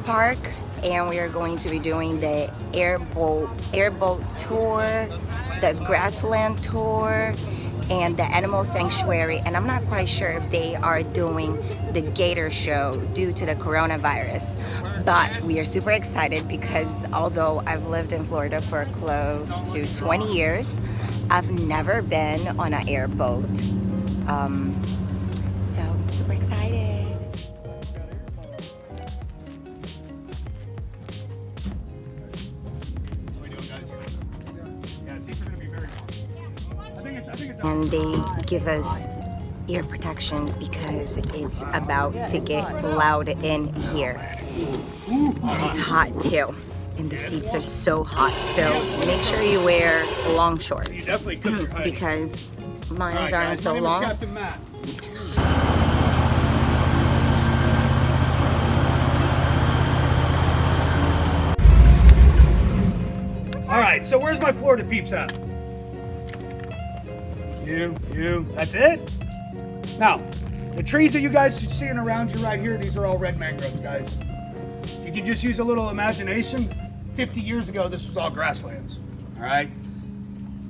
park, and we are going to be doing the airboat tour, the grassland tour, and the animal sanctuary. And I'm not quite sure if they are doing the gator show due to the coronavirus, but we are super excited because although I've lived in Florida for close to 20 years, I've never been on an airboat. So super excited. And they give us ear protections because it's about to get loud in here. And it's hot too. And the seats are so hot. So make sure you wear long shorts because mine aren't so long. All right, so where's my Florida peeps at? You, that's it? Now, the trees that you guys are seeing around you right here, these are all red mangroves, guys. If you could just use a little imagination, 50 years ago, this was all grasslands, all right?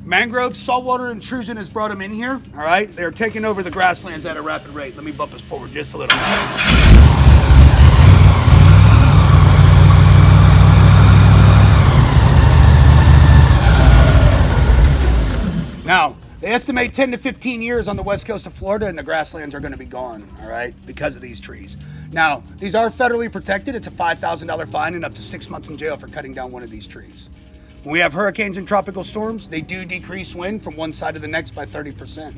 Mangrove saltwater intrusion has brought them in here, all right? They're taking over the grasslands at a rapid rate. Let me bump us forward just a little bit. Now, they estimate 10 to 15 years on the west coast of Florida and the grasslands are going to be gone, all right, because of these trees. Now, these are federally protected. It's a $5,000 fine and up to 6 months in jail for cutting down one of these trees. When we have hurricanes and tropical storms, they do decrease wind from one side to the next by 30%.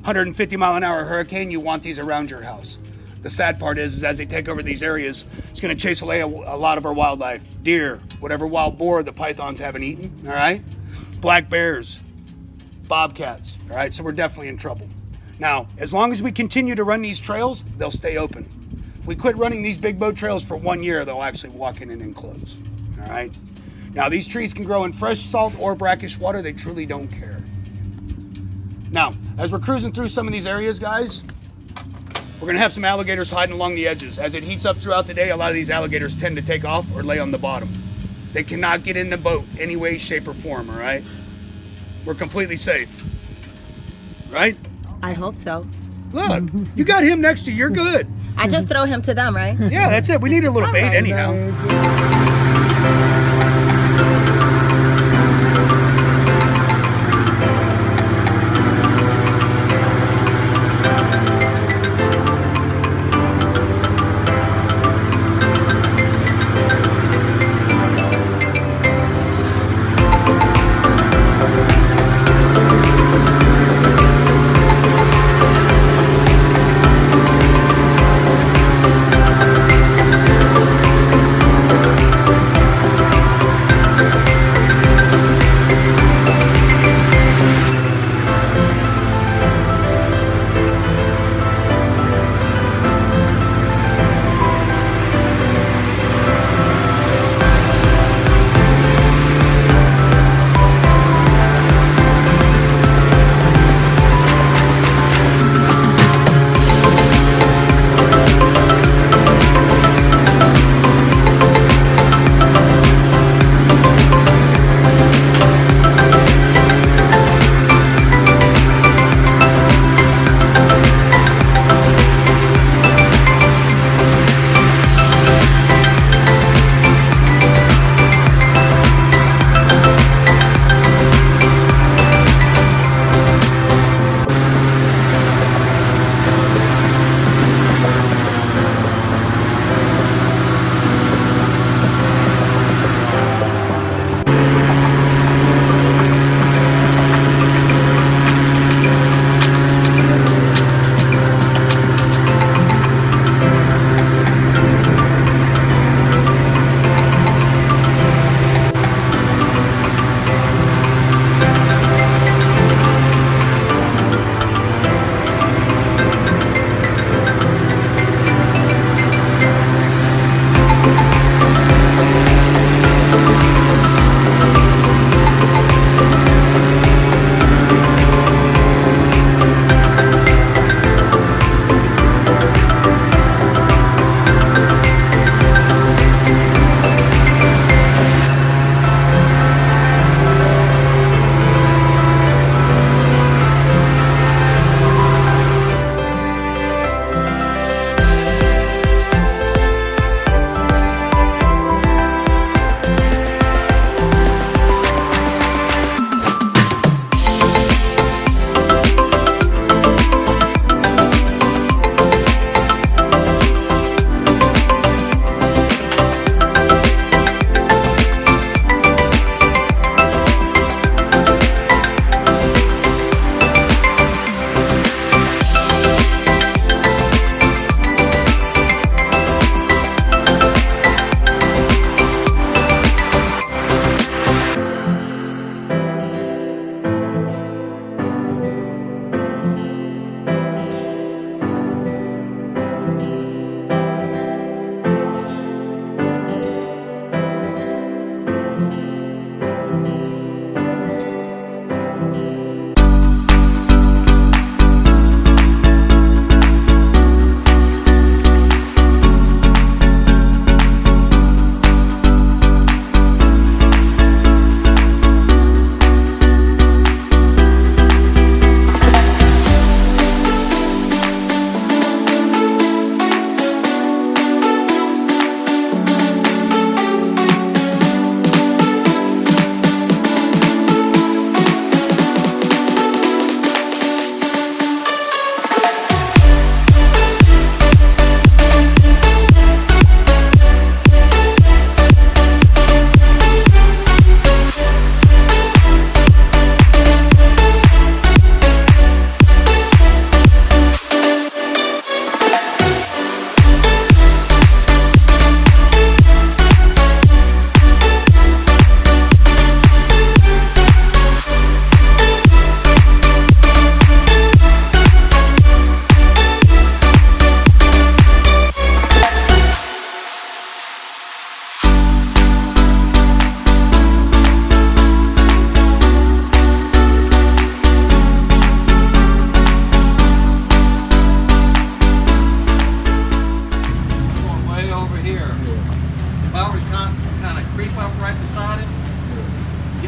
150-mile-an-hour hurricane, you want these around your house. The sad part is as they take over these areas, it's going to chase away a lot of our wildlife. Deer, whatever wild boar the pythons haven't eaten, all right? Black bears, bobcats, all right? So we're definitely in trouble. Now, as long as we continue to run these trails, they'll stay open. If we quit running these big boat trails for 1 year, they'll actually walk in and enclose, all right? Now, these trees can grow in fresh salt or brackish water. They truly don't care. Now, as we're cruising through some of these areas, guys, we're gonna have some alligators hiding along the edges. As it heats up throughout the day, a lot of these alligators tend to take off or lay on the bottom. They cannot get in the boat any way, shape, or form, all right? We're completely safe, right? I hope so. Look, you got him next to you, you're good. I just throw him to them, right? Yeah, that's it. We need a little bait anyhow.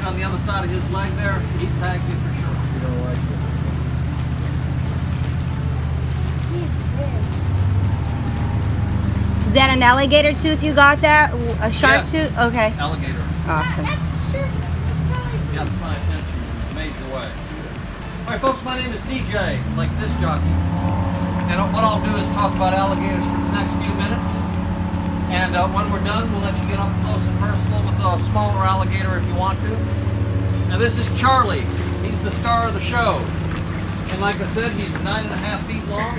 on the other side of his leg there, he'd tag you for sure. You don't like it. Is that an alligator tooth you got that? A shark Yes. tooth? Okay. Alligator. Awesome. Yeah, that's my attention in a major way. All right, folks, my name is DJ, like this jockey. And what I'll do is talk about alligators for the next few minutes. And when we're done, we'll let you get up close and personal with a smaller alligator if you want to. Now this is Charlie. He's the star of the show. And like I said, he's 9.5 feet long,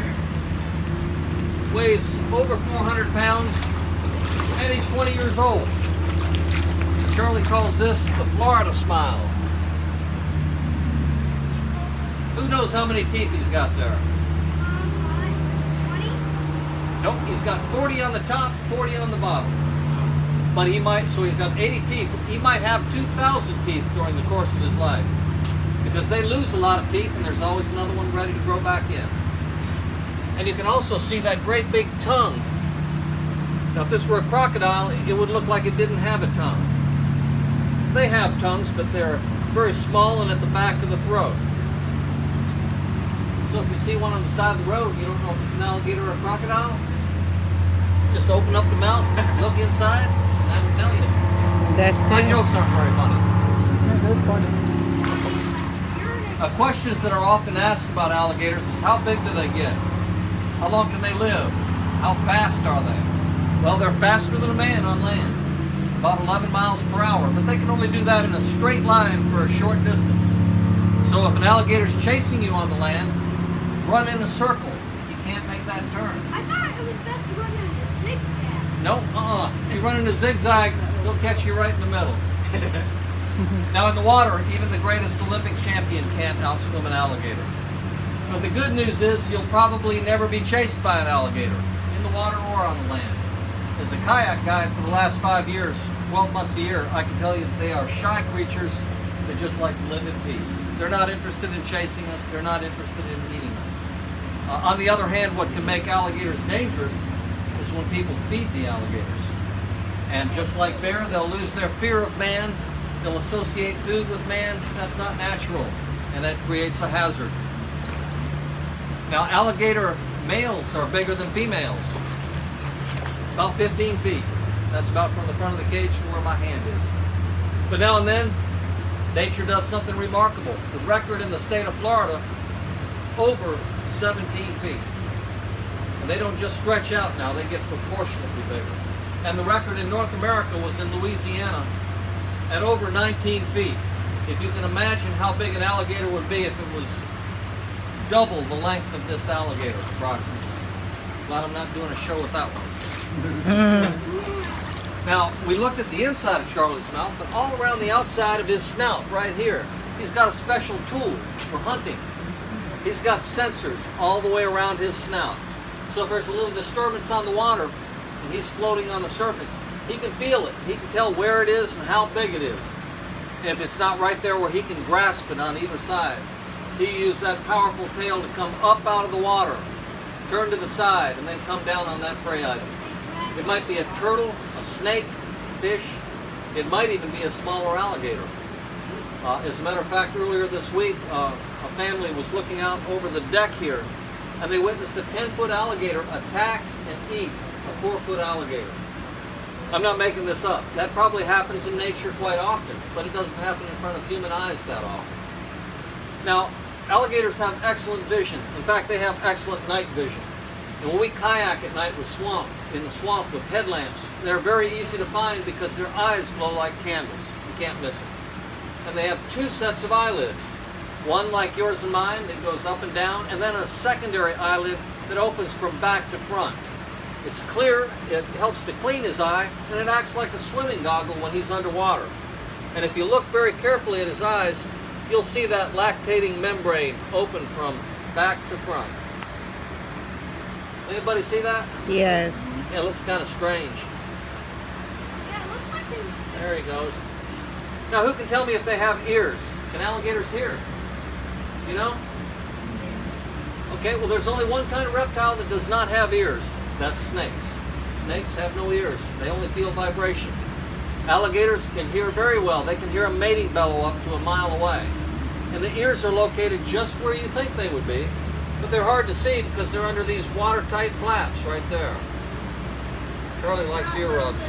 weighs over 400 pounds, and he's 20 years old. Charlie calls this the Florida smile. Who knows how many teeth he's got there? 20? Nope, he's got 40 on the top, 40 on the bottom. But he might, so he's got 80 teeth. He might have 2,000 teeth during the course of his life. Because they lose a lot of teeth and there's always another one ready to grow back in. And you can also see that great big tongue. Now if this were a crocodile, it would look like it didn't have a tongue. They have tongues, but they're very small and at the back of the throat. So if you see one on the side of the road, you don't know if it's an alligator or a crocodile, just open up the mouth, look inside, and I will tell you. That's My it. jokes aren't very funny. They're funny. Questions that are often asked about alligators is how big do they get? How long can they live? How fast are they? Well, they're faster than a man on land, about 11 miles per hour, but they can only do that in a straight line for a short distance. So if an alligator's chasing you on the land, run in a circle. You can't make that turn. I thought it was best to run in a zigzag. No, If you run in a zigzag, they'll catch you right in the middle. Now in the water, even the greatest Olympic champion can't outswim an alligator. But the good news is you'll probably never be chased by an alligator, in the water or on the land. As a kayak guide for the last 5 years, 12 months a year, I can tell you that they are shy creatures that just like to live in peace. They're not interested in chasing us, they're not interested in eating us. On the other hand, what can make alligators dangerous is when people feed the alligators. And just like bear, they'll lose their fear of man. They'll associate food with man. That's not natural, and that creates a hazard. Now, alligator males are bigger than females, about 15 feet. That's about from the front of the cage to where my hand is. But now and then, nature does something remarkable. The record in the state of Florida, over 17 feet. And they don't just stretch out now, they get proportionately bigger. And the record in North America was in Louisiana at over 19 feet. If you can imagine how big an alligator would be if it was double the length of this alligator, approximately. Glad I'm not doing a show with that one. Now, we looked at the inside of Charlie's mouth, but all around the outside of his snout, right here, he's got a special tool for hunting. He's got sensors all the way around his snout. So if there's a little disturbance on the water and he's floating on the surface, he can feel it. He can tell where it is and how big it is. And if it's not right there where he can grasp it on either side, he uses that powerful tail to come up out of the water, turn to the side, and then come down on that prey item. It might be a turtle, a snake, fish. It might even be a smaller alligator. As a matter of fact, earlier this week, a family was looking out over the deck here, and they witnessed a 10-foot alligator attack and eat a 4-foot alligator. I'm not making this up. That probably happens in nature quite often, but it doesn't happen in front of human eyes that often. Now, alligators have excellent vision. In fact, they have excellent night vision. And when we kayak at night in the swamp with headlamps, they're very easy to find because their eyes glow like candles. You can't miss them. And they have 2 sets of eyelids. One like yours and mine that goes up and down, and then a secondary eyelid that opens from back to front. It's clear, it helps to clean his eye, and it acts like a swimming goggle when he's underwater. And if you look very carefully at his eyes, you'll see that lactating membrane open from back to front. Anybody see that? Yes. Yeah, it looks kind of strange. Yeah, it looks like they... There he goes. Now, who can tell me if they have ears? Can alligators hear? You know? Okay, well, there's only one kind of reptile that does not have ears. That's snakes. Snakes have no ears. They only feel vibration. Alligators can hear very well. They can hear a mating bellow up to a mile away. And the ears are located just where you think they would be, but they're hard to see because they're under these watertight flaps right there. Charlie likes ear rubs.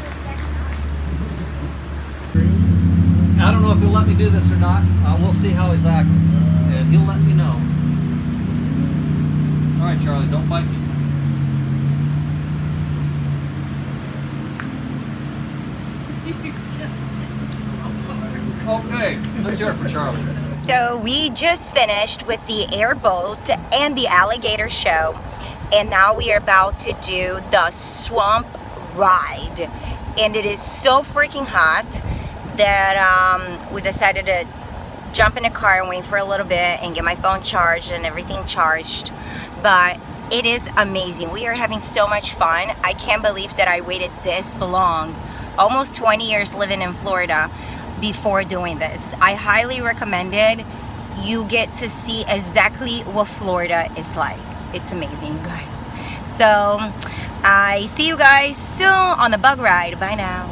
I don't know if he'll let me do this or not. We'll see how he's acting, and he'll let me know. All right, Charlie, don't bite me. Okay, let's hear it for Charlie. So we just finished with the airboat and the alligator show, and now we are about to do the swamp ride. And it is so freaking hot that we decided to jump in the car and wait for a little bit and get my phone charged and everything charged. But it is amazing. We are having so much fun. I can't believe that I waited this long, almost 20 years living in Florida, before doing this. I highly recommend it. You get to see exactly what Florida is like. It's amazing, guys. So I see you guys soon on the bug ride. Bye now.